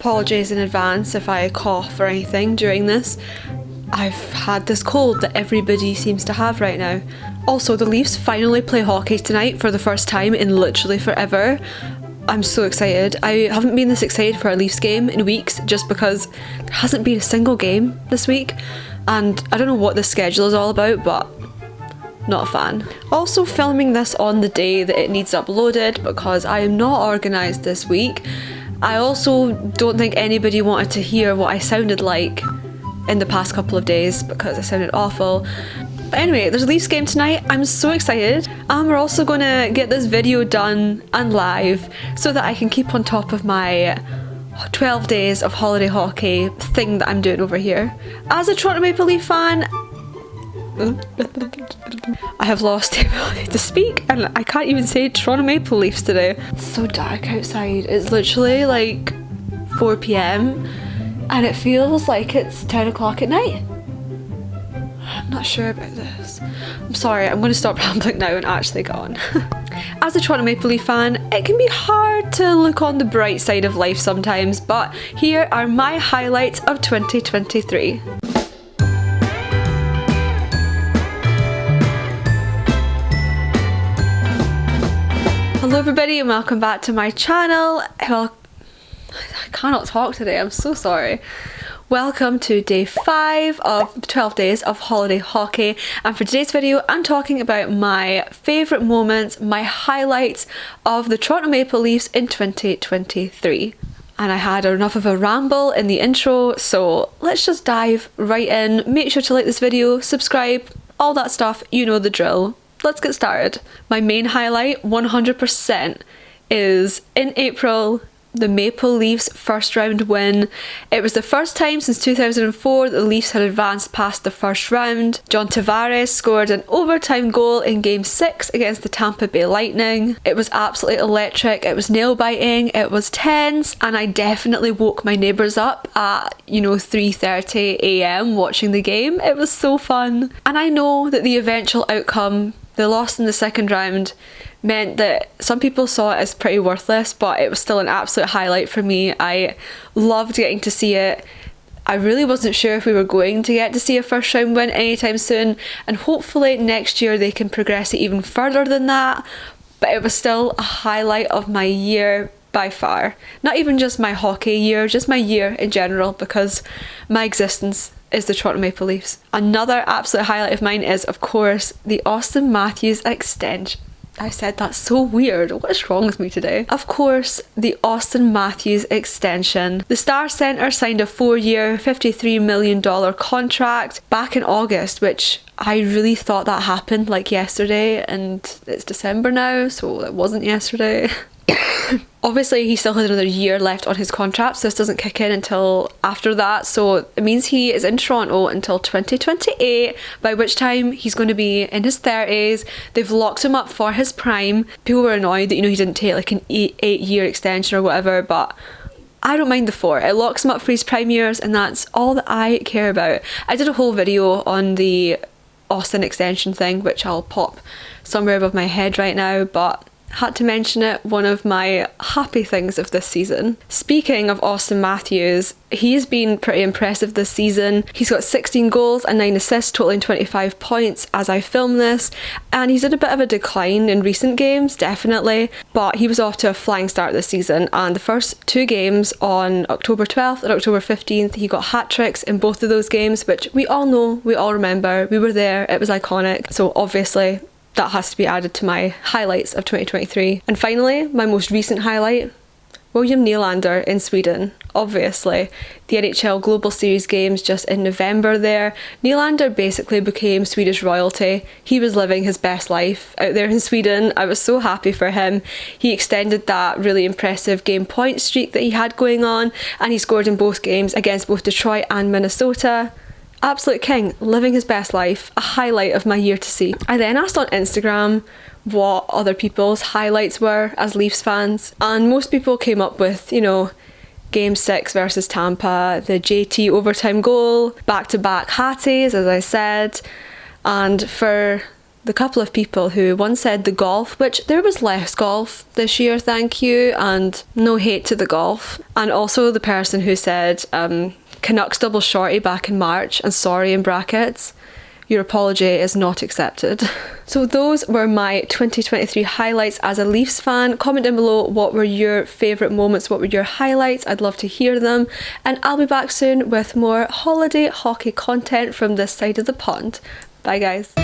Apologies in advance if I cough or anything during this. I've had this cold that everybody seems to have right now. Also, the Leafs finally play hockey tonight for the first time in literally forever. I'm so excited. I haven't been this excited for a Leafs game in weeks just because there hasn't been a single game this week, and I don't know what the schedule is all about, but not a fan. Also filming this on the day that it needs uploaded because I am not organised this week. I also don't think anybody wanted to hear what I sounded like in the past couple of days because I sounded awful. But anyway, there's a Leafs game tonight. I'm so excited. And we're also going to get this video done and live so that I can keep on top of my 12 days of holiday hockey thing that I'm doing over here. As a Toronto Maple Leaf fan, I have lost the ability to speak and I can't even say Toronto Maple Leafs today. It's so dark outside. It's literally like 4 PM and it feels like it's 10 o'clock at night. I'm not sure about this. I'm sorry, I'm going to stop rambling now and actually go on. As a Toronto Maple Leaf fan, it can be hard to look on the bright side of life sometimes, but here are my highlights of 2023. Hello everybody and welcome back to my channel. Well, I cannot talk today, I'm so sorry. Welcome to day 5 of 12 days of holiday hockey, and for today's video I'm talking about my favourite moments, my highlights of the Toronto Maple Leafs in 2023. And I had enough of a ramble in the intro, so let's just dive right in. Make sure to like this video, subscribe, all that stuff, you know the drill. Let's get started. My main highlight, 100%, is in April, the Maple Leafs first round win. It was the first time since 2004 that the Leafs had advanced past the first round. John Tavares scored an overtime goal in Game 6 against the Tampa Bay Lightning. It was absolutely electric, it was nail-biting, it was tense, and I definitely woke my neighbours up at, 3:30 AM watching the game. It was so fun. And I know that the eventual outcome, the loss in the second round, meant that some people saw it as pretty worthless, but it was still an absolute highlight for me. I loved getting to see it. I really wasn't sure if we were going to get to see a first round win anytime soon, and hopefully next year they can progress it even further than that, but it was still a highlight of my year by far. Not even just my hockey year, just my year in general, because my existence is the Toronto Maple Leafs. Another absolute highlight of mine is, of course, the Auston Matthews extension. I said that's so weird. What is wrong with me today? Of course, the Auston Matthews extension. The Star Centre signed a 4-year, $53 million contract back in August, which I really thought that happened like yesterday, and it's December now, so it wasn't yesterday. Obviously, he still has another year left on his contract, so this doesn't kick in until after that, so it means he is in Toronto until 2028, by which time he's going to be in his 30s. They've locked him up for his prime. People were annoyed that, he didn't take like an 8-year extension or whatever, but I don't mind the 4. It locks him up for his prime years, and that's all that I care about. I did a whole video on the Auston extension thing, which I'll pop somewhere above my head right now, but had to mention it, one of my happy things of this season. Speaking of Auston Matthews, he's been pretty impressive this season. He's got 16 goals and 9 assists, totaling 25 points as I film this, and he's had a bit of a decline in recent games, definitely, but he was off to a flying start this season, and the first 2 games on October 12th and October 15th, he got hat-tricks in both of those games, which we all know, we all remember, we were there, it was iconic, so obviously that has to be added to my highlights of 2023. And finally, my most recent highlight, William Nylander in Sweden. Obviously, the NHL Global Series games just in November there. Nylander basically became Swedish royalty. He was living his best life out there in Sweden. I was so happy for him. He extended that really impressive game point streak that he had going on, and he scored in both games against both Detroit and Minnesota. Absolute king, living his best life, a highlight of my year to see. I then asked on Instagram what other people's highlights were as Leafs fans, and most people came up with, Game 6 versus Tampa, the JT overtime goal, back-to-back Hatties, as I said, and for the couple of people who one said the golf, which there was less golf this year, thank you, and no hate to the golf. And also the person who said Canucks double shorty back in March and sorry in brackets. Your apology is not accepted. So those were my 2023 highlights as a Leafs fan. Comment down below what were your favourite moments, what were your highlights. I'd love to hear them. And I'll be back soon with more holiday hockey content from this side of the pond. Bye guys.